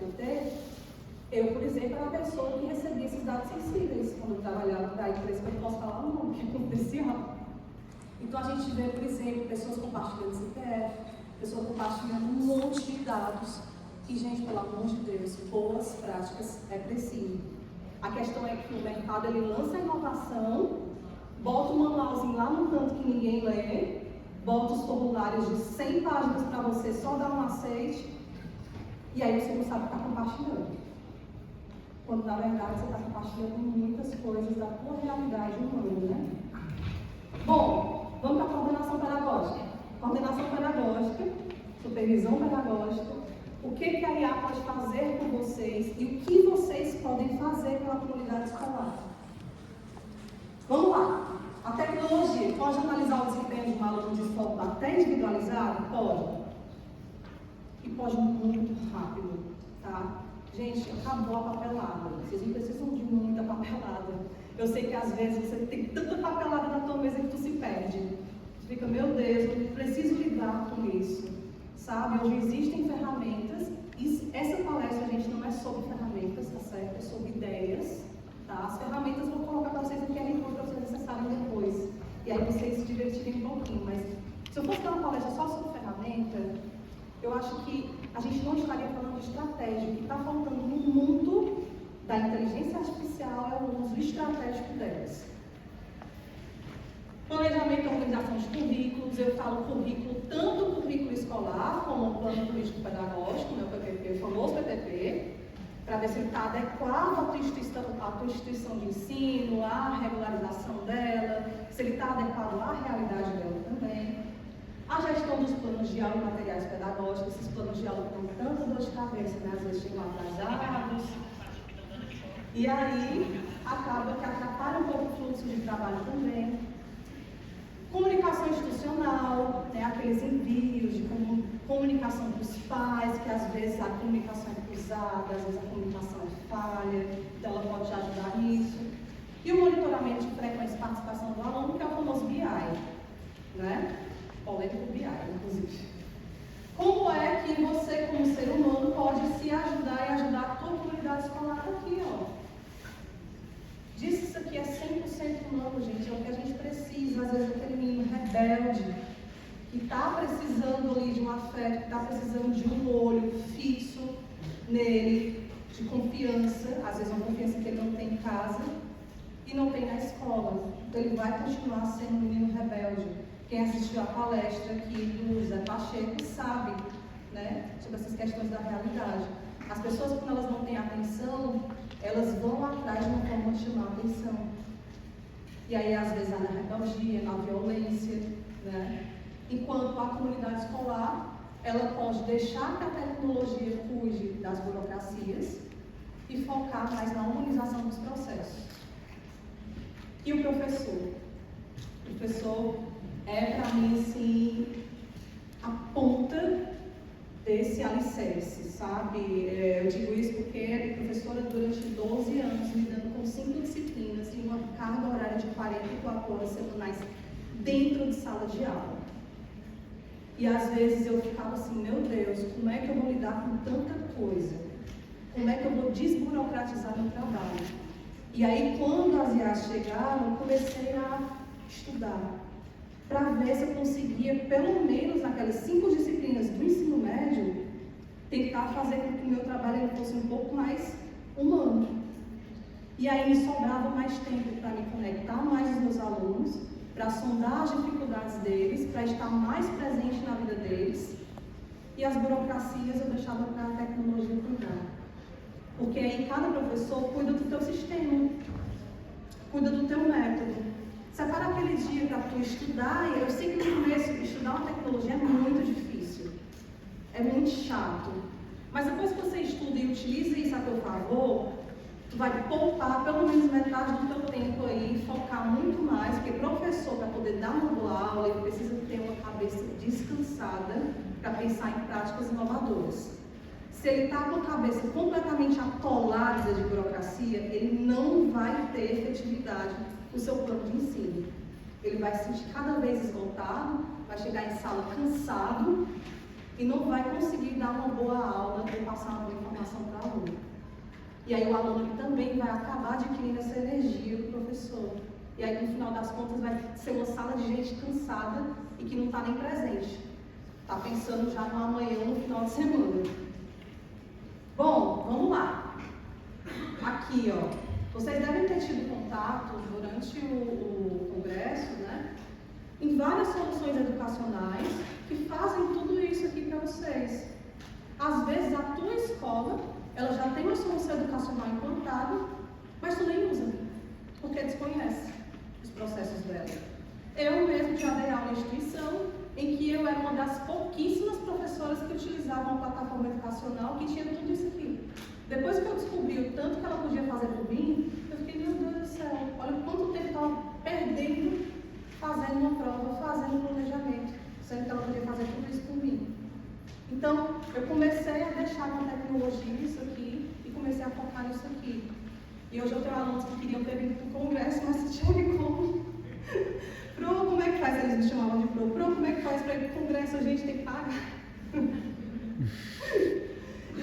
PT, eu, por exemplo, era a pessoa que recebia esses dados sensíveis quando eu trabalhava da empresa, que eu não posso falar o nome, que acontecia. Então a gente vê, por exemplo, pessoas compartilhando CPF, pessoas compartilhando um monte de dados. E, gente, pelo amor de Deus, boas práticas é preciso. A questão é que o mercado ele lança a inovação, bota um manualzinho lá no canto que ninguém lê, bota os formulários de 100 páginas para você só dar um aceite, e aí você não sabe o que está compartilhando. Quando na verdade você está compartilhando muitas coisas da tua realidade humana, né? Bom, vamos para a coordenação pedagógica. Coordenação pedagógica, supervisão pedagógica. O que a IA pode fazer por vocês e o que vocês podem fazer pela comunidade escolar? Vamos lá. A tecnologia pode analisar o desempenho de um aluno de forma até individualizada? Pode. E pode muito rápido, tá? Gente, acabou a papelada. Vocês não precisam de muita papelada. Eu sei que às vezes você tem tanta papelada na tua mesa que tu se perde. Você fica, meu Deus, eu preciso lidar com isso. Sabe, hoje existem ferramentas, e essa palestra, gente, não é sobre ferramentas, tá certo? É sobre ideias, tá? As ferramentas eu vou colocar para vocês no QR Code para vocês acessarem depois, e aí vocês se divertirem um pouquinho, mas se eu fosse dar uma palestra só sobre ferramenta, eu acho que a gente não estaria falando de estratégia. O que está faltando no mundo da inteligência artificial é o uso estratégico delas. Planejamento e organização de currículos, eu falo currículo, tanto o currículo escolar como o plano turístico pedagógico, né, o PPP, o famoso PPP, para ver se ele está adequado à tua instituição de ensino, à regularização dela, se ele está adequado à realidade dela também. A gestão dos planos de aula e materiais pedagógicos, esses planos de aula com tanta dor de cabeça, né, às vezes chegam atrasados, e aí acaba que atrapalha um pouco o fluxo de trabalho também. Comunicação institucional, né, aqueles envios de comunicação para os pais, que às vezes a comunicação é cruzada, às vezes a comunicação é falha, então ela pode te ajudar nisso. E o monitoramento de frequência e participação do aluno, que é o famoso BI, né? Polêmico BI, inclusive. Como é que você, como ser humano, pode se ajudar e ajudar a tua comunidade escolar aqui, ó? Diz que isso aqui é 100% humano, gente, é o que a gente precisa. Às vezes aquele menino rebelde, que está precisando ali de um afeto, que está precisando de um olho fixo nele, de confiança, às vezes uma confiança que ele não tem em casa e não tem na escola. Então ele vai continuar sendo um menino rebelde. Quem assistiu a palestra aqui do Zé Pacheco sabe, né, sobre essas questões da realidade. As pessoas, quando elas não têm atenção, elas vão atrás de uma forma de chamar a atenção. E aí, às vezes, há na rebeldia, na violência, né? Enquanto a comunidade escolar, ela pode deixar que a tecnologia cuide das burocracias e focar mais na humanização dos processos. E o professor? O professor é, para mim, assim, a ponta desse alicerce, sabe? Eu digo isso porque eu fui professora durante 12 anos, lidando com 5 disciplinas e uma carga horária de 44 horas semanais dentro de sala de aula. E às vezes eu ficava assim, meu Deus, como é que eu vou lidar com tanta coisa? Como é que eu vou desburocratizar meu trabalho? E aí, quando as IAs chegaram, eu comecei a estudar para ver se eu conseguia, pelo menos naquelas 5 disciplinas do ensino médio, tentar fazer com que o meu trabalho fosse um pouco mais humano. E aí me sobrava mais tempo para me conectar mais com os meus alunos, para sondar as dificuldades deles, para estar mais presente na vida deles. E as burocracias eu deixava para a tecnologia cuidar. Porque aí cada professor cuida do teu sistema, cuida do teu método. Separa aquele dia para tu estudar, e eu sei que no começo estudar uma tecnologia é muito difícil, é muito chato. Mas depois que você estuda e utiliza isso a teu favor, tu vai poupar pelo menos metade do teu tempo aí, focar muito mais, porque professor, para poder dar uma boa aula, ele precisa ter uma cabeça descansada para pensar em práticas inovadoras. Se ele está com a cabeça completamente atolada de burocracia, ele não vai ter efetividade no seu plano de ensino. Ele vai se sentir cada vez esgotado, vai chegar em sala cansado, e não vai conseguir dar uma boa aula ou passar uma boa informação para o aluno. E aí o aluno também vai acabar adquirindo essa energia do professor. E aí, no final das contas, vai ser uma sala de gente cansada e que não está nem presente. Está pensando já no amanhã ou no final de semana. Bom, vamos lá. Aqui, ó. Vocês devem ter tido contato durante o congresso, né? Em várias soluções educacionais que fazem tudo isso aqui para vocês. Às vezes, a tua escola, ela já tem uma solução educacional implantada, mas tu nem usa, porque desconhece os processos dela. Eu mesmo já dei aula em instituição em que eu era uma das pouquíssimas professoras que utilizavam a plataforma educacional que tinha tudo isso aqui. Depois que eu descobri o tanto que ela podia fazer por mim, eu fiquei, meu Deus do céu, olha quanto tempo eu estava perdendo fazendo uma prova, fazendo um planejamento, sendo que ela podia fazer tudo isso por mim. Então, eu comecei a deixar na tecnologia isso aqui e comecei a focar nisso aqui. E hoje eu tenho alunos que queriam ter vindo para o congresso, mas se tinha como. Pro, como é que faz? Eles me chamavam de Pro, como é que faz para ir para o congresso? A gente tem que pagar.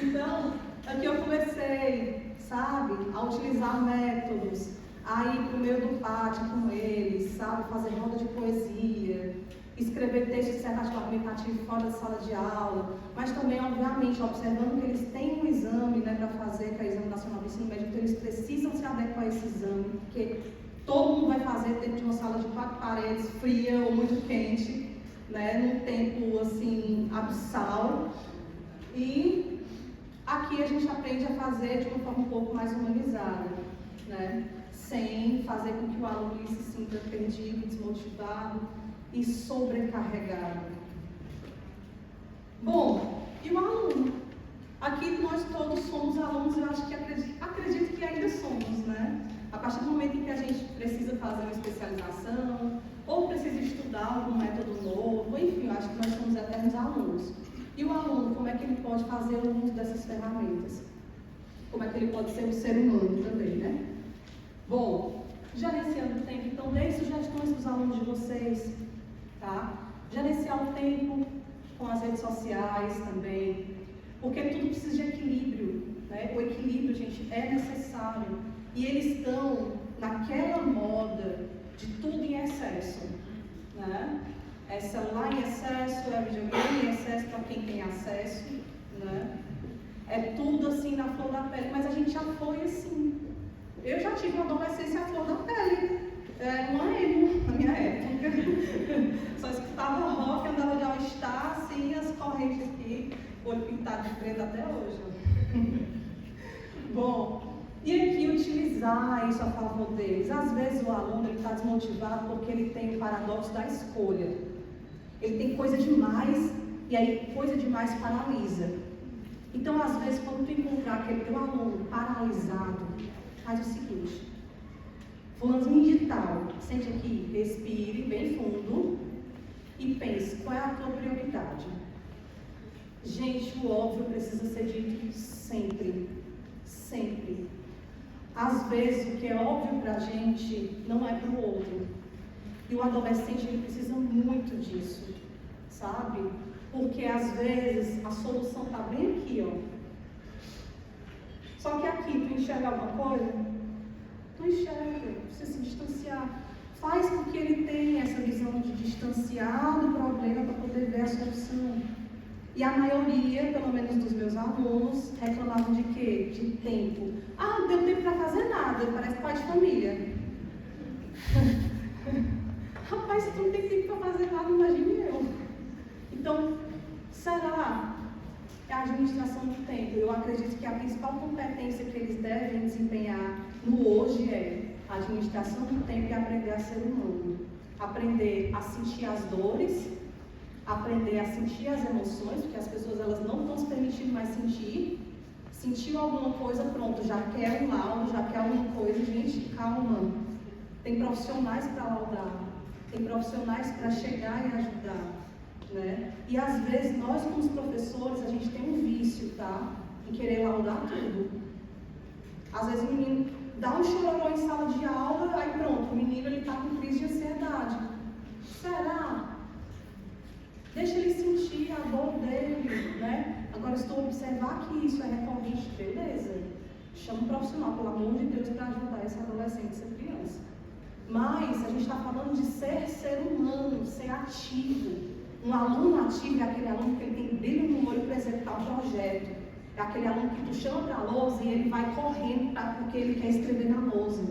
Então, aqui eu comecei, sabe, a utilizar métodos, a ir para o meio do pátio com eles, sabe, fazer roda de poesia, escrever texto dissertativo aplicativo fora da sala de aula, mas também, obviamente, observando que eles têm um exame, né, para fazer, que é o Exame Nacional do Ensino Médio, então eles precisam se adequar a esse exame, porque todo mundo vai fazer dentro de uma sala de 4 paredes, fria ou muito quente, né, num tempo, assim, abissal. E aqui a gente aprende a fazer de uma forma um pouco mais humanizada, né, sem fazer com que o aluno se sinta perdido, desmotivado e sobrecarregado. Bom, e o aluno? Aqui nós todos somos alunos, eu acho que acredito que ainda somos, né? A partir do momento em que a gente precisa fazer uma especialização, ou precisa estudar algum método novo, enfim, eu acho que nós somos eternos alunos. E o aluno, como é que ele pode fazer o uso dessas ferramentas? Como é que ele pode ser um ser humano também, né? Bom, gerenciando o tempo, então dei sugestões para os alunos de vocês, tá? Gerenciar o tempo com as redes sociais também, porque tudo precisa de equilíbrio, né? O equilíbrio, gente, é necessário. E eles estão naquela moda de tudo em excesso, né? É celular em excesso, é videogame em excesso para quem tem acesso, né? É tudo assim na flor da pele, mas a gente já foi assim. Eu já tive uma adolescência à flor da pele. Uma emo na minha época. Só escutava rock, andava de all-star, assim, as correntes aqui, olho pintado de preto até hoje. Bom, e aqui utilizar isso a favor deles. Às vezes o aluno está desmotivado porque ele tem o paradoxo da escolha. Ele tem coisa demais e aí coisa demais paralisa. Então, às vezes, quando tu encontrar aquele teu aluno paralisado, faz o seguinte: fulanozinho de tal, sente aqui, respire bem fundo e pense, qual é a tua prioridade? Gente, o óbvio precisa ser dito sempre, sempre. Às vezes, o que é óbvio pra gente não é pro outro. E o adolescente, ele precisa muito disso, sabe? Porque, às vezes, a solução está bem aqui, ó. Só que aqui, tu enxerga alguma coisa? Tu enxerga, precisa se distanciar. Faz com que ele tenha essa visão de distanciar do problema para poder ver a solução. E a maioria, pelo menos dos meus alunos, reclamavam de quê? De tempo. Ah, não tenho tempo para fazer nada, parece pai de família. Rapaz, se tu não tem tempo para fazer nada, imagine eu. Então, será? É a administração do tempo. Eu acredito que a principal competência que eles devem desempenhar no hoje é a administração do tempo e aprender a ser humano. Aprender a sentir as dores, aprender a sentir as emoções, porque as pessoas elas não estão se permitindo mais sentir. Sentiu alguma coisa, pronto, já quer um laudo, já quer alguma coisa. Gente, calma. Tem profissionais para laudar, tem profissionais para chegar e ajudar. Né? E às vezes nós como professores, a gente tem um vício, tá? Em querer laudar tudo. Às vezes o menino dá um chororô em sala de aula, aí pronto, o menino ele tá com crise de ansiedade. Será? Deixa ele sentir a dor dele, né? Agora, se tu observar que isso é recorrente, beleza. Chama um profissional, pelo amor de Deus, para ajudar esse adolescente, essa criança. Mas a gente está falando de ser humano, ser ativo. Um aluno ativo é aquele aluno que ele tem brilho no olho para executar um projeto. É aquele aluno que tu chama para a lousa e ele vai correndo porque ele quer escrever na lousa.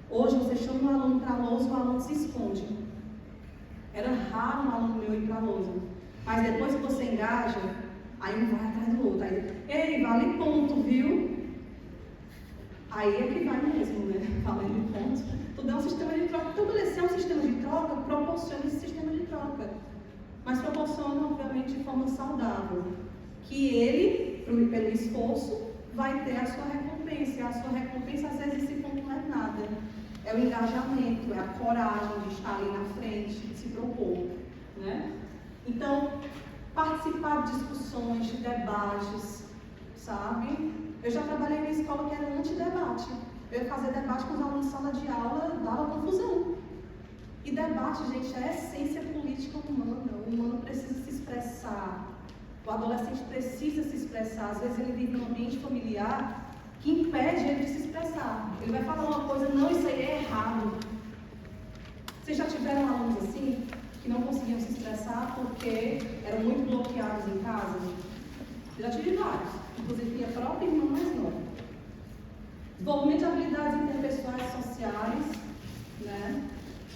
Hoje você chama um aluno para a lousa e o aluno se esconde. Era raro um aluno meu ir para a lousa. Mas depois que você engaja, aí um vai atrás do outro. Aí, ei, vale ponto, viu? Aí é que vai mesmo, né? Falando de pontos. Tudo é um sistema de troca. Estabelecer um sistema de troca proporciona esse sistema de troca. Mas proporciona, obviamente, de forma saudável. Que ele, pelo esforço, vai ter a sua recompensa. E a sua recompensa, às vezes, esse ponto não é nada. É o engajamento, é a coragem de estar ali na frente, de se propor, né? Então, participar de discussões, de debates, sabe? Eu já trabalhei em escola que era anti-debate. Eu ia fazer debate com os alunos de sala de aula, dava confusão. E debate, gente, é a essência política humana. O humano precisa se expressar. O adolescente precisa se expressar. Às vezes ele vive num ambiente familiar que impede ele de se expressar. Ele vai falar uma coisa, não, isso aí é errado. Vocês já tiveram alunos assim, que não conseguiam se expressar porque eram muito bloqueados em casa? Eu já tive vários, inclusive minha própria irmã mais nova. Desenvolvimento de habilidades interpessoais sociais, né?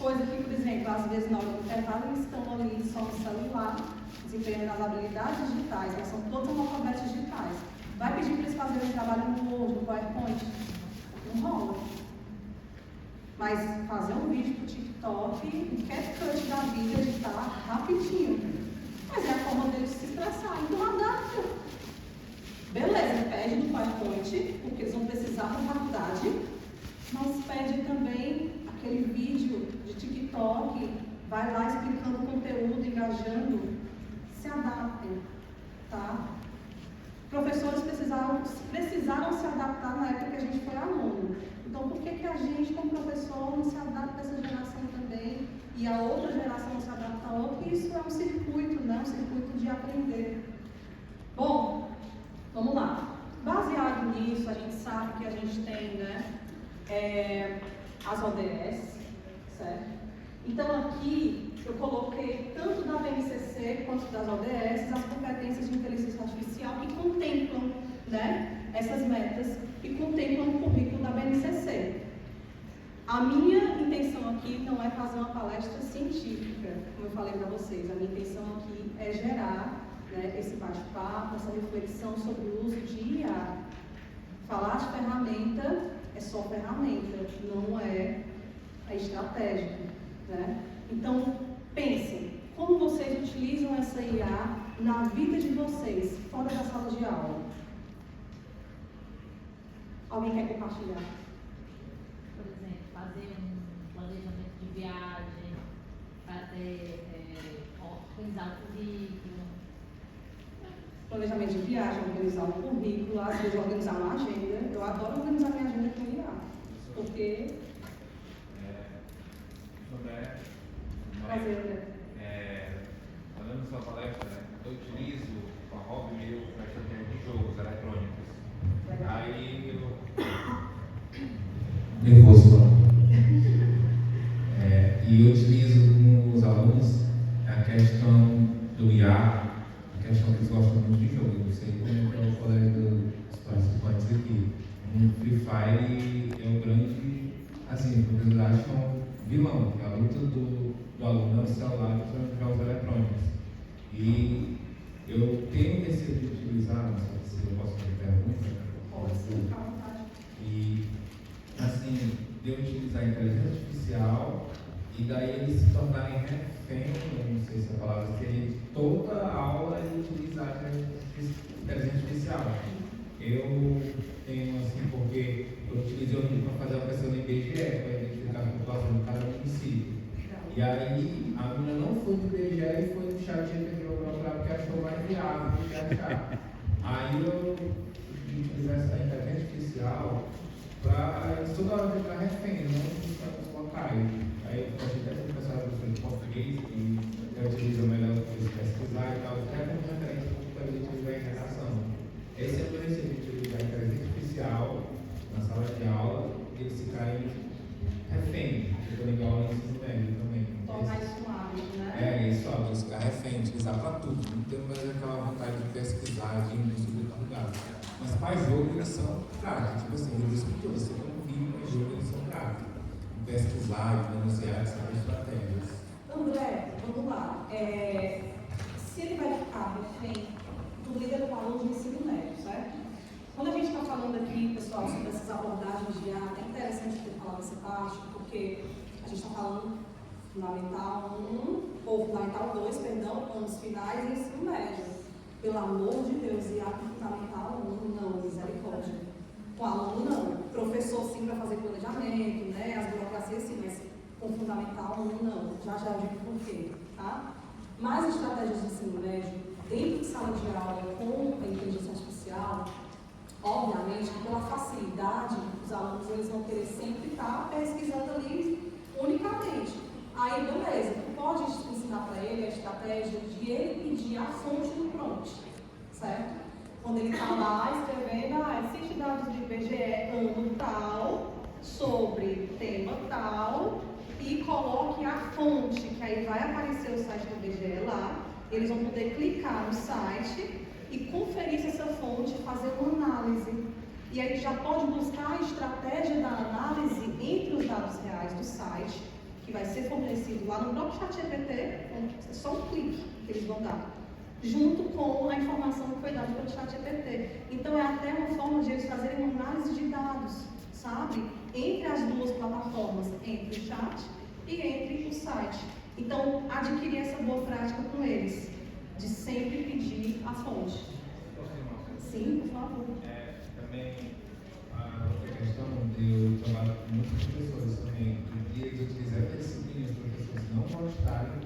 Coisa que, por exemplo, às vezes na hora do intervalo eles estão ali só no celular, desempenhando as habilidades digitais, elas são todas analfabetas digitais. Vai pedir para eles fazerem trabalho no Word, no PowerPoint? Não rola. Mas fazer um vídeo para o TikTok, um CapCut da vida, editar rapidinho. Mas é a forma deles se expressar, então adapta. Beleza, pede no PowerPoint, porque eles vão precisar para a faculdade, mas pede também aquele vídeo de TikTok, vai lá explicando o conteúdo, engajando, se adaptem, tá? Professores precisaram se adaptar na época que a gente foi aluno. Então, por que a gente, como professor, não se adapta a essa geração também e a outra geração não se adapta a outra? Isso é um circuito, né? Um circuito de aprender. Bom, vamos lá. Baseado nisso, a gente sabe que a gente tem, né, as ODS, certo? Então, aqui eu coloquei tanto da BNCC quanto das ODS as competências de inteligência artificial que contemplam, né, essas metas e contemplam o currículo da BNCC. A minha intenção aqui não é fazer uma palestra científica, como eu falei para vocês. A minha intenção aqui é gerar, né, esse bate-papo, essa reflexão sobre o uso de IA. Falar de ferramenta é só ferramenta, não é estratégico, né? Então, pensem, como vocês utilizam essa IA na vida de vocês, fora da sala de aula? Alguém quer compartilhar? Por exemplo, fazer um planejamento de viagem, organizar o currículo. Planejamento de viagem, organizar o currículo, às vezes organizar uma agenda. Eu adoro organizar minha agenda com IA, porque... Falando sua palestra, né, eu utilizo uma hobby meu para estratégia de jogos eletrônicos. Aí eu... Nervoso, não. E eu utilizo com os alunos a questão do IA, a questão que eles gostam muito de jogo. Eu não sei como é o colega dos participantes aqui. No Free Fire é um grande, assim, porque eles acham vilão, que é a luta do aluno no celular para jogos eletrônicos. E eu tenho receio de utilizar, não sei se eu posso fazer pergunta. Pode sim, à vontade. E, assim, de eu utilizar a inteligência artificial e daí eles se tornarem refém, eu não sei se a palavra seria, de toda a aula e utilizar a inteligência artificial. Eu tenho, assim, porque eu utilizei o para fazer uma questão do IBGE, para identificar a população de cada município. E aí, a menina não foi do IBGE e foi no chat GPT procurar porque achou mais viável do que achar. Aí eu utilizei essa inteligência artificial para toda hora ficar refém, não nos locais. Aí eu posso até ser professor de português, que eu utilizo melhor professores pesquisar e tal, até como referência para a gente utilizar em redação. Esse é o princípio de utilizar a inteligência artificial na sala de aula e eles ficarem refém, tipo igual no ensino médio também. Tornar isso um hábito, né? É, isso, ó, eles ficar refém, utilizar para tudo. Não tem mais aquela vontade de pesquisar, de ir no supermercado. Mas para jogo eles são craques. Tipo assim, eu disse que você não vive no jogo, eles são craques. Pesquisar, denunciar, saber estratégias. André, vamos lá. Se ele vai ficar refém do líder do aluno de ensino médio, certo? Quando a gente está falando aqui, pessoal, sobre essas abordagens de arte, é interessante ter falado essa parte, porque a gente está falando Fundamental 1, ou Fundamental 2, perdão, anos finais e ensino médio. Pelo amor de Deus, e arte Fundamental 1, não, misericórdia. Com aluno, não. Professor, sim, para fazer planejamento, né? As burocracias, sim, mas com Fundamental 1, não. Já eu digo por quê, tá? Mas estratégias de ensino médio, dentro de sala de aula, com a inteligência artificial, obviamente, pela facilidade, os alunos eles vão querer sempre estar pesquisando ali unicamente. Aí, beleza, tu pode ensinar para ele a estratégia de ele pedir a fonte do prompt, certo? Quando ele está lá escrevendo, existe dados de IBGE ano tal, sobre tema tal, e coloque a fonte, que aí vai aparecer o site do IBGE lá, eles vão poder clicar no site e conferir se essa fonte, fazer uma análise. E aí já pode buscar a estratégia da análise entre os dados reais do site, que vai ser fornecido lá no próprio ChatGPT, é só um clique que eles vão dar, junto com a informação que foi dada pelo ChatGPT. Então é até uma forma de eles fazerem uma análise de dados, sabe? Entre as duas plataformas, entre o chat e entre o site. Então, adquirir essa boa prática com eles, de sempre pedir a fonte. Sim, por favor. Também a outra questão de eu trabalho com muitos professores também, de eles utilizarem a disciplina, os professores não gostarem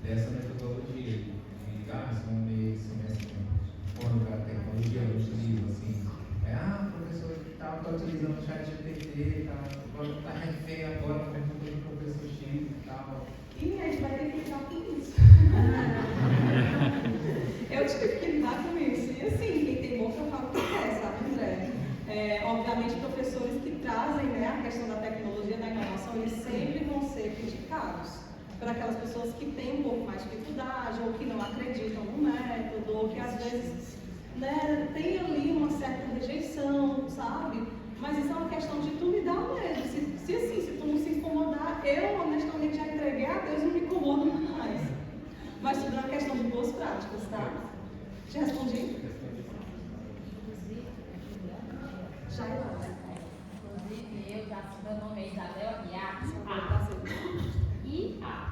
dessa metodologia, de são meio semestre quando a tecnologia eu utilizo, assim, professor tal, está utilizando o chat GPT, agora está refém agora, como tem professor X e tal. E a gente vai ter que lidar com isso. Eu tive que lidar com isso. E assim, quem tem boca fala o que quer, sabe, André? Obviamente, professores que trazem, né, a questão da tecnologia, da inovação, eles sempre vão ser criticados por aquelas pessoas que têm um pouco mais de dificuldade, ou que não acreditam no método, ou que às vezes, né, tem ali uma certa rejeição, sabe? Mas isso é uma questão de tu me dar mesmo. Se tu não se incomodar, eu honestamente já entreguei a Deus e não me incomodo mais. Mas tudo é uma questão de boas práticas, tá? Já respondi? Já é lá. Inclusive, meu nome é Isabel Aguiar. IA.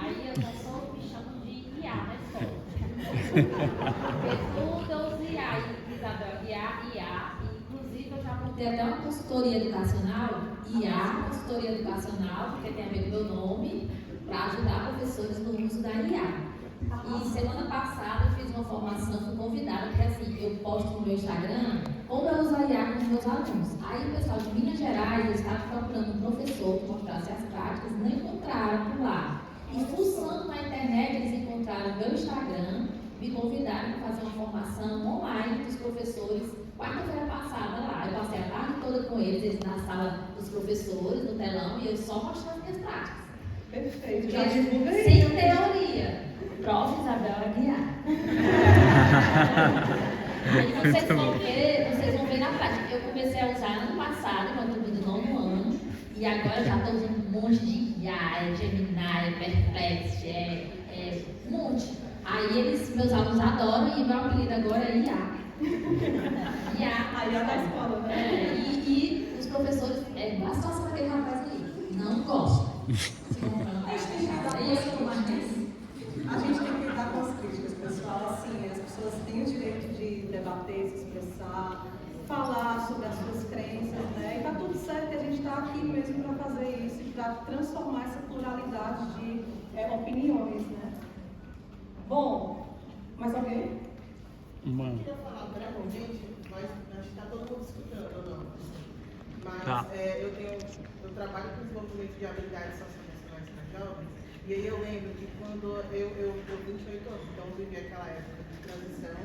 Aí eu já sou me chamo de IA na escola. Porque tudo eu uso IA. Isabel Aguiar, IA. Inclusive, eu já montei até uma consultoria educacional, IA, consultoria educacional, porque tem a ver com o meu nome, para ajudar professores no uso da IA. E semana passada eu fiz uma formação, fui convidada, porque assim, eu posto no meu Instagram como eu uso a IA com os meus alunos. Aí o pessoal de Minas Gerais, eles estavam procurando um professor que mostrasse as práticas, não encontraram por lá. E fuçando na internet, eles encontraram o meu Instagram, me convidaram para fazer uma formação online dos professores, quarta-feira passada lá. Eu passei a tarde toda com eles na sala dos professores, no telão, e eu só mostrando as minhas práticas. Perfeito, já divulga aí. Sem teoria. Prof. Isabel Aguiar. Aí vocês vão ver na prática. Eu comecei a usar ano passado, quando eu do nono ano, e agora já estou usando um monte de IA, Gemini, Perplex, um monte. Aí meus alunos adoram e meu apelido agora é IA. A IA da escola, né? E os professores, a situação daquele rapaz ali, não gostam. A gente tem que lidar com as críticas, pessoal. Assim, as pessoas têm o direito de debater, se expressar, falar sobre as suas crenças, né? E tá tudo certo que a gente está aqui mesmo para fazer isso, para transformar essa pluralidade de opiniões, né? Bom, mais alguém? Mano. Eu queria falar brevemente, mas acho que está todo mundo escutando ou não. Mas Tá. eu trabalho com desenvolvimento de habilidades socioemocionais para jovens E aí eu lembro que quando eu 28 anos, então eu vivi aquela época de transição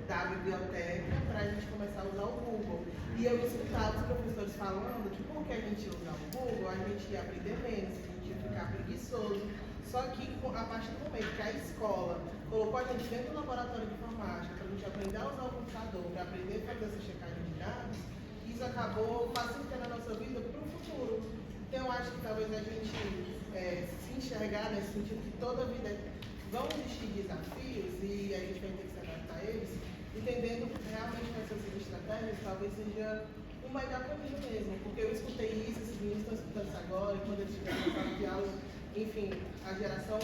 da biblioteca para a gente começar a usar o Google. E eu escutava os professores falando que porque a gente ia usar o Google, a gente ia aprender menos, a gente ia ficar preguiçoso. Só que a partir do momento que a escola colocou a gente dentro do laboratório de informática para a gente aprender a usar o computador, para aprender a fazer essa checagem de dados, isso acabou facilitando a nossa vida para o futuro. Então eu acho que talvez a gente se enxergar nesse sentido que toda vida vão existir desafios e a gente vai ter que se adaptar a eles, entendendo realmente que essas estratégias talvez seja o melhor caminho mesmo, porque eu escutei isso, esses meninos estão escutando isso agora, e quando eles estiverem na sala de aula, enfim, a geração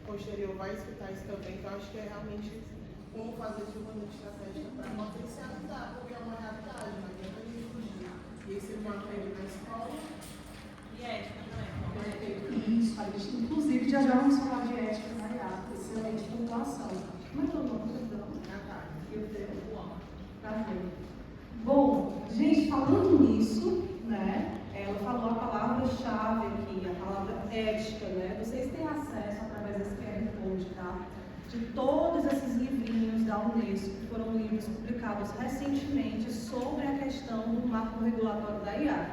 posterior vai escutar isso também, então acho que é realmente como fazer de uma estratégia para potencializar, porque é uma realidade, não adianta a gente fugir. E aí você não aprende na escola. E ética também. Isso, a gente, inclusive, já vamos falar de ética na IAP, excelente pontuação. Como é que eu não estou? Prazer. Bom, gente, falando nisso, né, ela falou a palavra-chave aqui, a palavra ética, né? Vocês têm acesso através desse QR Code, tá? De todos esses livrinhos da Unesco, que foram livros publicados recentemente sobre a questão do marco regulatório da IA.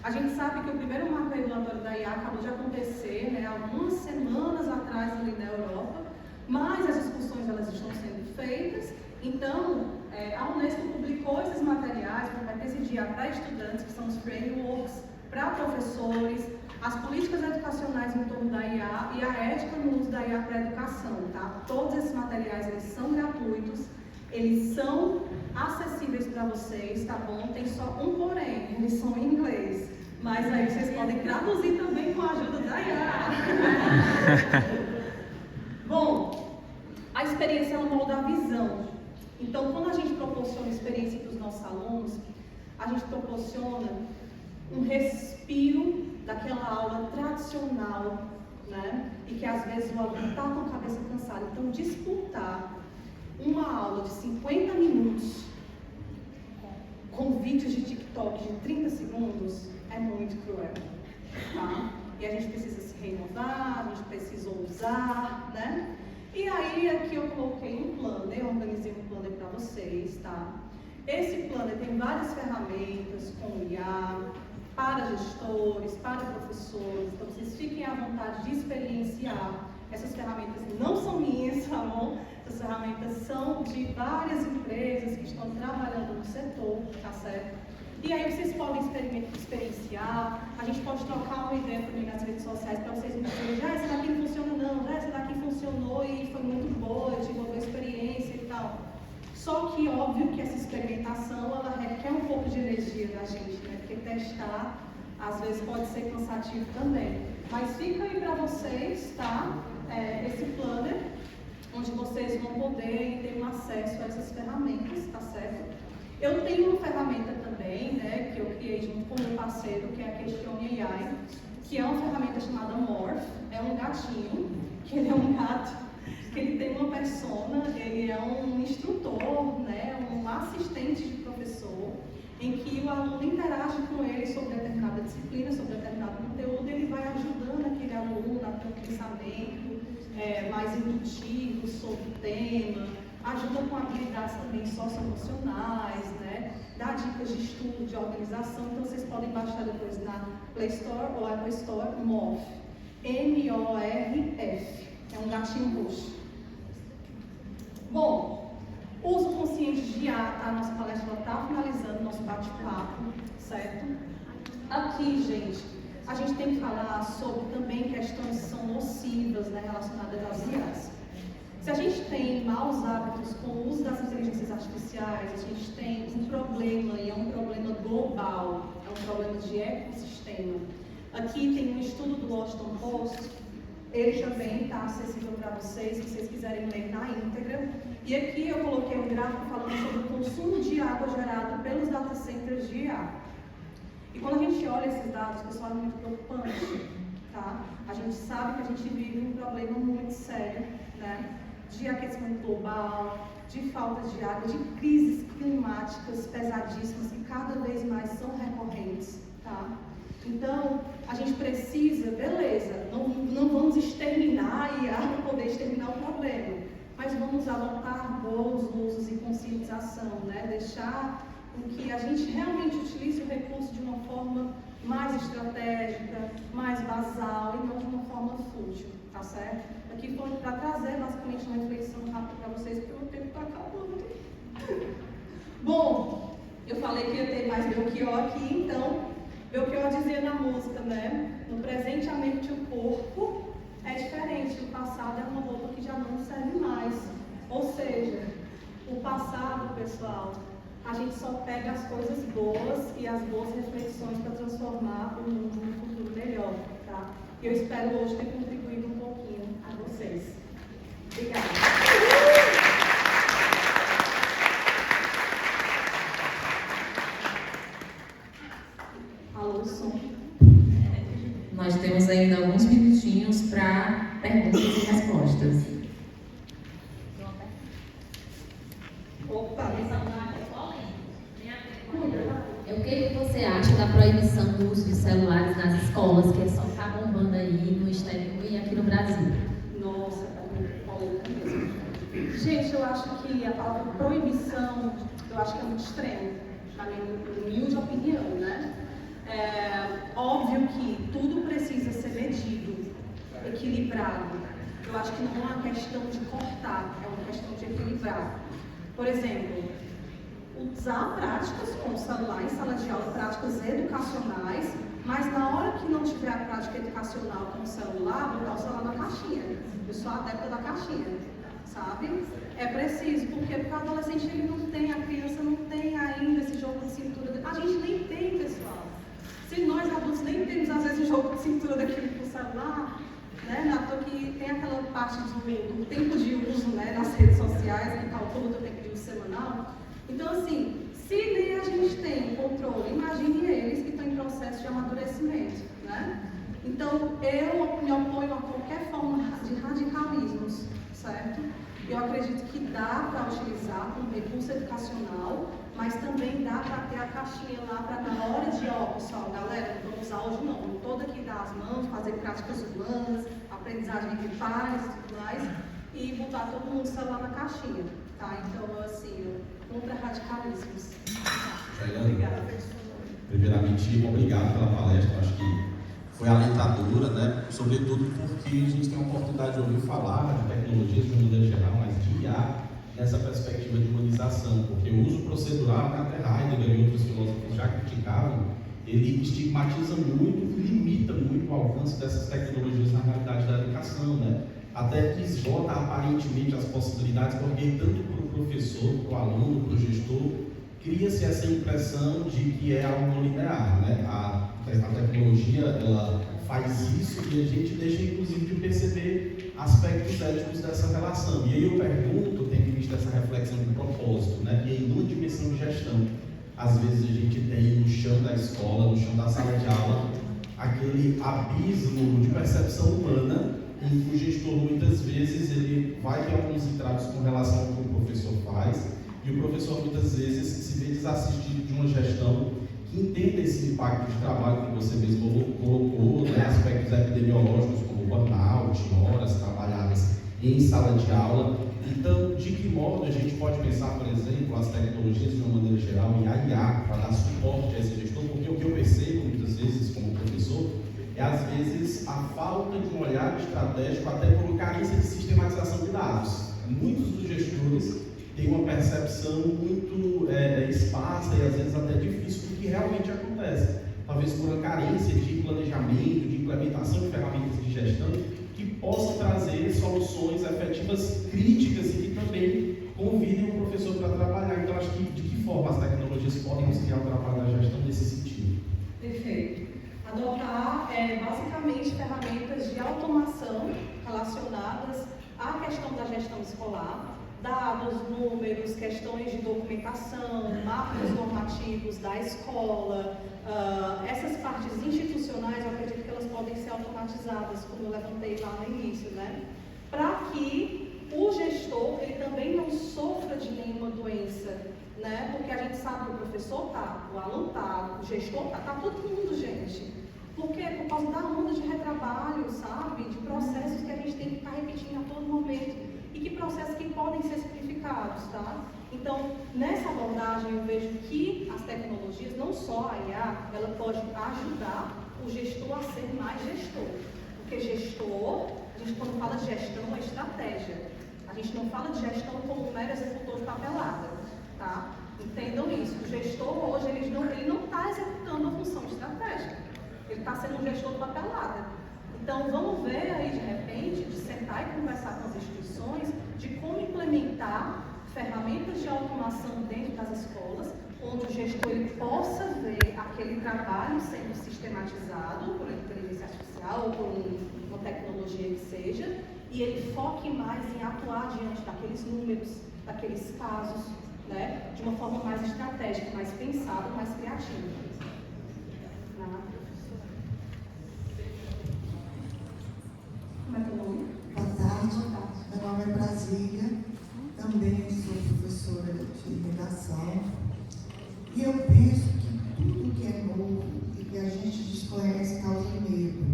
A gente sabe que o primeiro marco regulatório da IA acabou de acontecer, né, algumas semanas atrás ali na Europa, mas as discussões elas estão sendo feitas. Então, a Unesco publicou esses materiais para esse dia para estudantes, que são os frameworks para professores, as políticas educacionais em torno da IA e a ética no uso da IA para a educação, tá? Todos esses materiais, eles são gratuitos, eles são acessíveis para vocês, tá bom? Tem só um porém, eles são em inglês, mas aí vocês podem traduzir também com a ajuda da IA. Bom, a experiência ela molda a visão. Então, quando a gente proporciona experiência para os nossos alunos, a gente proporciona um respiro daquela aula tradicional, né? E que às vezes o aluno está com a cabeça cansada. Então, disputar uma aula de 50 minutos com vídeos de TikTok de 30 segundos é muito cruel, tá? E a gente precisa se renovar, a gente precisa ousar, né? E aí, aqui eu coloquei um planner, eu organizei um planner para vocês, tá? Esse planner tem várias ferramentas com IA, para gestores, para professores, então vocês fiquem à vontade de experienciar. Essas ferramentas não são minhas, tá bom? Essas ferramentas são de várias empresas que estão trabalhando no setor, tá certo? E aí vocês podem experienciar, a gente pode trocar uma ideia também nas redes sociais para vocês me dizerem, já essa daqui não funciona não, já essa daqui funcionou e foi muito boa, eu tive uma boa experiência e tal. Só que óbvio que essa experimentação, ela requer um pouco de energia da gente, né? Porque testar, às vezes, pode ser cansativo também. Mas fica aí para vocês, tá? Esse planner, onde vocês vão poder ter um acesso a essas ferramentas, tá certo? Eu tenho uma ferramenta também, né, que eu criei junto com o meu parceiro, que é a Questione AI, que é uma ferramenta chamada Morph. É um gatinho, que ele é um gato, que ele tem uma persona, ele é um instrutor, né, um assistente de professor, em que o aluno interage com ele sobre determinada disciplina, sobre determinado conteúdo, e ele vai ajudando aquele aluno a ter um pensamento mais indutivo sobre o tema, ajuda com habilidades também socioemocionais, né? Dá dicas de estudo, de organização. Então vocês podem baixar depois na Play Store ou Apple Store, Morph. M-O-R-F. É um gatinho roxo. Bom, uso consciente de IA, tá? Nossa palestra está finalizando, nosso bate-papo, certo? Aqui, gente, a gente tem que falar sobre também questões que são nocivas, né, relacionadas às IAs. Se a gente tem maus hábitos com o uso das inteligências artificiais, a gente tem um problema, e é um problema global, é um problema de ecossistema. Aqui tem um estudo do Washington Post, ele também está acessível para vocês, se vocês quiserem ler na íntegra. E aqui eu coloquei um gráfico falando sobre o consumo de água gerado pelos data centers de IA. E quando a gente olha esses dados, pessoal, é muito preocupante, tá? A gente sabe que a gente vive um problema muito sério, né? De aquecimento global, de falta de água, de crises climáticas pesadíssimas que cada vez mais são recorrentes, tá? Então, a gente precisa, beleza, não vamos exterminar a IA para poder exterminar o problema, mas vamos adotar bons usos e conscientização, né? Deixar com que a gente realmente utilize o recurso de uma forma mais estratégica, mais basal e não de uma forma fútil, tá certo? Aqui foi para trazer basicamente uma reflexão rápida para vocês, porque o tempo está acabando. Bom, eu falei que ia ter mais Belchior aqui, então, Belchior dizia na música, né? No presente a mente e o corpo é diferente, o passado é uma roupa que já não serve mais. Ou seja, o passado, pessoal, a gente só pega as coisas boas e as boas reflexões para transformar o mundo num futuro melhor, tá? E eu espero hoje ter contribuído um pouquinho a vocês. Obrigada. Alô, som. Nós temos ainda alguns minutinhos para perguntas e respostas. Opa, O que você acha da proibição do uso de celulares nas escolas, que só está bombando aí no exterior e aqui no Brasil? nossa, tá muito polêmica mesmo. Gente, eu acho que a palavra proibição, eu acho que é muito extremo, na minha humilde opinião, né? Óbvio que tudo precisa ser medido, equilibrado. Eu acho que não é uma questão de cortar, é uma questão de equilibrar. Por exemplo, usar práticas com o celular em sala de aula, práticas educacionais, mas na hora que não tiver a prática educacional com o celular, botar o celular na caixinha. Eu sou adepta da caixinha, sabe? É preciso, porque o adolescente ele não tem, a criança não tem ainda esse jogo de cintura. A gente nem tem, pessoal. Se nós adultos nem temos, às vezes, o jogo de cintura daquilo com o celular, né? Na toa que tem aquela parte do tempo de uso, né, nas redes sociais, que calcula o tempo de uso semanal. Então, assim, se nem a gente tem controle, imagine eles que estão em processo de amadurecimento, né? Então, eu me oponho a qualquer forma de radicalismos, certo? Eu acredito que dá para utilizar como recurso educacional, mas também dá para ter a caixinha lá para na hora de, pessoal, galera, não vamos usar hoje não, vamos todo aqui dar as mãos, fazer práticas humanas, aprendizagem de pares e tudo mais, e botar todo mundo o celular na caixinha, tá? Então, assim, contra radicalismos. Obrigada. Primeiramente, obrigado pela palestra, acho que foi alentadora, né? Sobretudo porque a gente tem a oportunidade de ouvir falar de tecnologias de uma maneira geral, mas de IA nessa perspectiva de humanização, porque o uso procedural, que até Heidegger e outros filósofos já criticavam, ele estigmatiza muito e limita muito o alcance dessas tecnologias na realidade da educação, né? Até esgota aparentemente as possibilidades, porque tanto para o professor, para o aluno, para o gestor, cria-se essa impressão de que é algo linear, né? A tecnologia, ela faz isso e a gente deixa, inclusive, de perceber aspectos éticos dessa relação. E aí eu pergunto, tendo visto essa reflexão de propósito, né? E aí, numa dimensão de gestão, às vezes a gente tem no chão da escola, no chão da sala de aula, aquele abismo de percepção humana, em que o gestor, muitas vezes, ele vai ter alguns entraves com relação ao que o professor faz, e o professor, muitas vezes, se vê desassistido de uma gestão que entenda esse impacto de trabalho que você mesmo colocou, né, aspectos epidemiológicos como burnout, horas trabalhadas em sala de aula. Então, de que modo a gente pode pensar, por exemplo, as tecnologias de uma maneira geral e a IA para dar suporte a esse gestor? Porque o que eu percebo, muitas vezes, como professor, é, às vezes, a falta de um olhar estratégico até por uma carência de sistematização de dados. Muitos dos gestores têm uma percepção muito esparsa e, às vezes, até difícil do que realmente acontece. Talvez por uma carência de planejamento, de implementação de ferramentas de gestão que possam trazer soluções efetivas críticas e que também convidem o professor para trabalhar. Então, acho que de que forma as tecnologias podem auxiliar o trabalho da gestão nesse sentido? Perfeito. Adotar, basicamente, ferramentas de automação relacionadas à questão da gestão escolar, dados, números, questões de documentação, mapas normativos da escola, essas partes institucionais, eu acredito que elas podem ser automatizadas, como eu levantei lá no início, né? Para que o gestor, ele também não sofra de nenhuma doença, né? Porque a gente sabe que o professor tá, o aluno tá, o gestor tá todo mundo, gente. Por quê? Por causa da onda de retrabalho, sabe? De processos que a gente tem que estar repetindo a todo momento. E que processos que podem ser simplificados, tá? Então, nessa abordagem, eu vejo que as tecnologias, não só a IA, ela pode ajudar o gestor a ser mais gestor. Porque gestor, a gente quando fala de gestão, é estratégia. A gente não fala de gestão como um mero executor de papelada, tá? Entendam isso. O gestor hoje, ele não está executando a função de estratégia. Ele está sendo um gestor de papelada. Então, vamos ver aí, de repente, de sentar e conversar com as instituições de como implementar ferramentas de automação dentro das escolas, onde o gestor ele possa ver aquele trabalho sendo sistematizado por inteligência artificial ou por uma tecnologia que seja, e ele foque mais em atuar diante daqueles números, daqueles casos, né, de uma forma mais estratégica, mais pensada, mais criativa. Como é teu nome? Boa tarde. Meu nome é Brasília, também sou professora de redação. E eu penso que tudo que é novo e que a gente desconhece causa medo.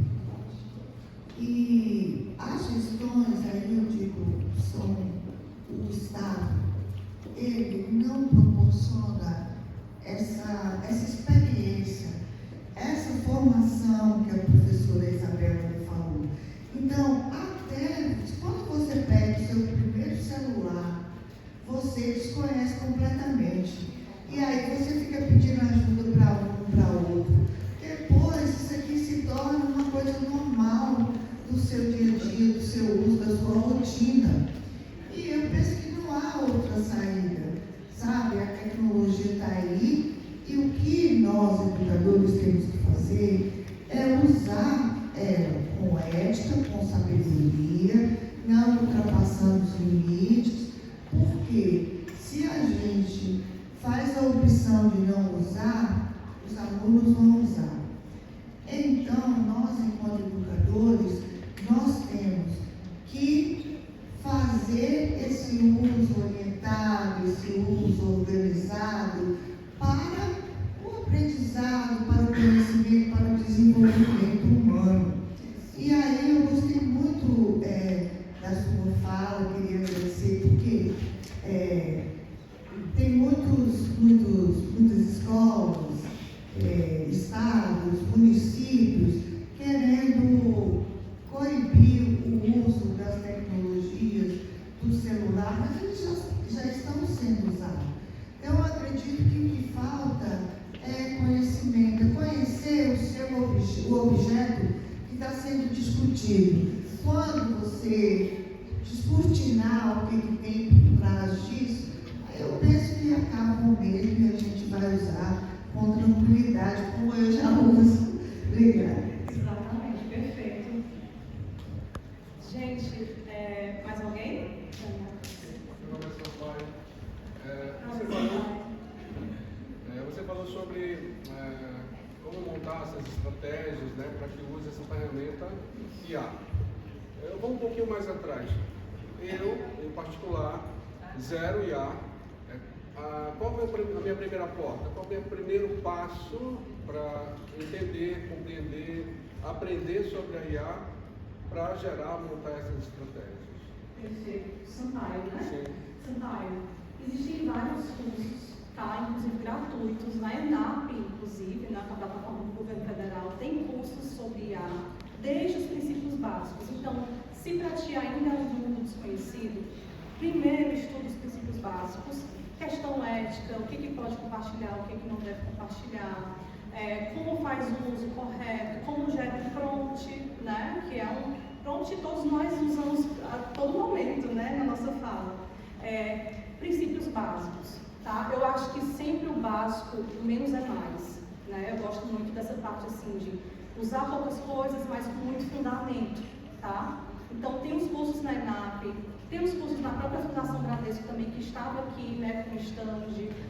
E as gestões, aí eu digo, são o Estado, ele não proporciona essa experiência, essa formação que a professora Isabela me falou. Então, até quando você pega o seu primeiro celular, você desconhece completamente. E aí você fica pedindo ajuda para um, para outro. Depois, isso aqui se torna uma coisa normal do seu dia a dia, do seu uso, da sua rotina. E eu penso que não há outra saída, sabe? A tecnologia está aí e o que nós, educadores, temos que fazer é usar ela com ética, com sabedoria, não ultrapassando os limites, porque se a gente faz a opção de não usar, os alunos vão usar. Então, nós, enquanto educadores, nós temos que fazer esse uso orientado, esse uso organizado para o aprendizado, para o conhecimento, para o desenvolvimento humano. E aí eu gostei muito da sua fala, queria agradecer, porque tem muitas escolas, estados, municípios querendo coibir o uso das tecnologias do celular, mas eles já estão sendo usados. Então, eu acredito que o que falta é conhecimento, é conhecer o objeto que está sendo discutido. Quando você descortinar o que tem por trás disso, eu penso que acaba mesmo e a gente vai usar com tranquilidade, como eu já uso. Obrigada. Exatamente, perfeito. Gente, mais alguém? Meu nome é Sampaio. Você falou sobre como montar essas estratégias, né, para que use essa ferramenta IA. Eu vou um pouquinho mais atrás. Eu, em particular, zero IA. Qual é a minha primeira porta? Qual é o primeiro passo para entender, compreender, aprender sobre a IA para montar essas estratégias? Perfeito. Sampaio, né? Sim. Sampaio. Existem vários cursos, tá? Inclusive gratuitos, na ENAP, inclusive, na plataforma do governo federal, tem cursos sobre IA, desde os princípios básicos. Então, se para ti ainda é um mundo desconhecido, primeiro estuda os princípios básicos, questão ética, o que pode compartilhar, o que não deve compartilhar, como faz o uso correto, como gera um prompt, né? Que é um prompt que todos nós usamos a todo momento, né? Na nossa fala. Princípios básicos, tá? Eu acho que sempre o básico, o menos é mais, né? Eu gosto muito dessa parte assim de usar poucas coisas, mas com muito fundamento, tá? Então tem os cursos na ENAP, tem os cursos na própria Fundação Bradesco também, que estava aqui, né, com stand.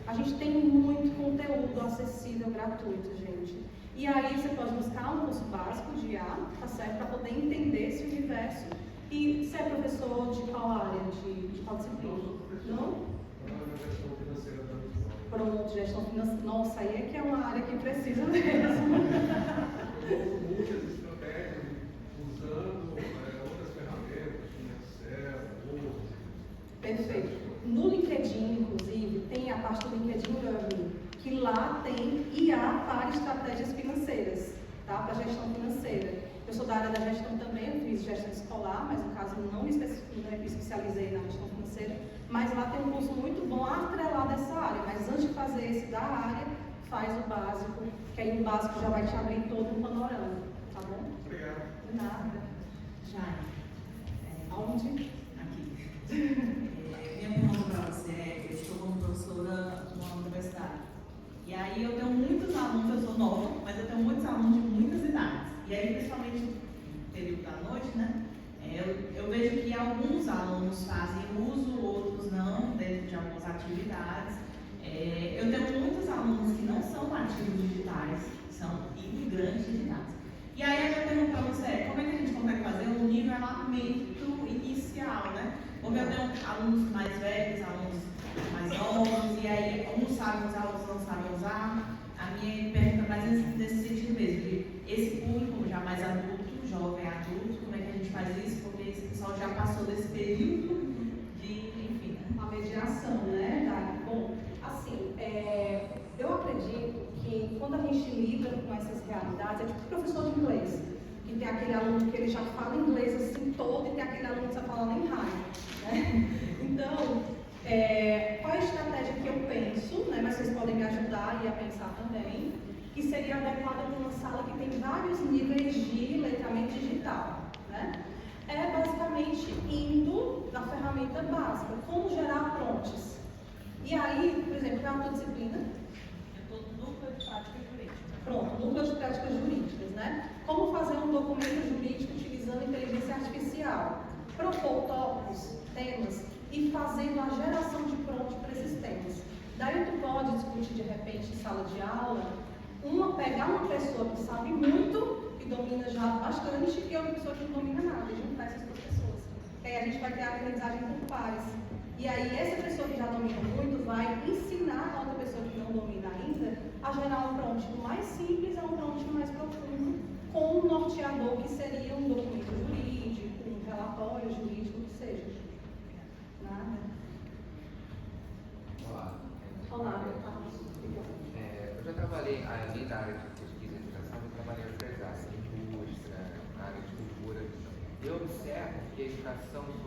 A gente tem muito conteúdo acessível, gratuito, gente. E aí você pode buscar um curso básico de IA, tá certo? Para poder entender esse universo. E você é professor de qual área, de qual disciplina? Não? Na gestão financeira da escola. Pronto, gestão financeira. Nossa, aí é que é uma área que precisa mesmo. Muitas estratégias usando outras ferramentas, Excel, Word. Perfeito. No LinkedIn, inclusive, tem a parte do LinkedIn Learning, que lá tem IA para estratégias financeiras, tá? Para gestão financeira. Eu sou da área da gestão também, eu fiz gestão escolar, mas no caso não me especializei na gestão financeira, mas lá tem um curso muito bom atrelado a essa área, mas antes de fazer esse da área, faz o básico, que aí o básico já vai te abrir todo um panorama, tá bom? Obrigado. De nada. Já. Aonde? Aqui. Minha pergunta para você é: eu estou como professora numa universidade. E aí eu tenho muitos alunos, eu sou nova, mas eu tenho muitos alunos de muitas idades. E aí, principalmente no período da noite, né? Eu vejo que alguns alunos fazem uso, outros não, dentro de algumas atividades. Eu tenho muitos alunos que não são nativos digitais, são imigrantes digitais. E aí a minha pergunta para você é: como é que a gente consegue fazer um nivelamento inicial, né? Porque eu tenho alunos mais velhos, alunos mais novos, e aí uns sabem usar, outros não sabem usar. A minha pergunta é mais nesse sentido mesmo, de esse público já mais adulto, jovem adulto, como é que a gente faz isso? Porque esse pessoal já passou desse período de, enfim, né? A mediação, né, Dani? Bom, assim, eu acredito que quando a gente lida com essas realidades, é tipo professor de inglês, que tem aquele aluno que ele já fala inglês assim todo e tem aquele aluno que está falando em raio, né? Então, qual é a estratégia que eu penso, né, mas vocês podem me ajudar e a pensar também, que seria adequada para uma sala que tem vários níveis de letramento digital, né? É basicamente indo na ferramenta básica, como gerar prompts. E aí, por exemplo, na tua disciplina? Eu estou no núcleo de prática jurídica. Pronto, núcleo de práticas jurídicas, né? Como fazer um documento jurídico utilizando inteligência artificial. Propor tópicos, temas e fazendo a geração de prompt para esses temas. Daí tu pode discutir de repente em sala de aula, pegar uma pessoa que sabe muito, que domina já bastante, e outra pessoa que não domina nada, e juntar essas duas pessoas. E aí a gente vai ter a aprendizagem por pares. E aí essa pessoa que já domina muito vai ensinar a outra pessoa que não domina ainda a gerar um prompt mais simples a um prompt mais profundo, com um norteador que seria um documento jurídico, um relatório jurídico, o que seja. Nada. Olá. Olá, meu pai. Eu já trabalhei, além da área de pesquisa e educação, eu trabalhei em outras áreas, indústria, na área de cultura. Eu observo que a educação sobre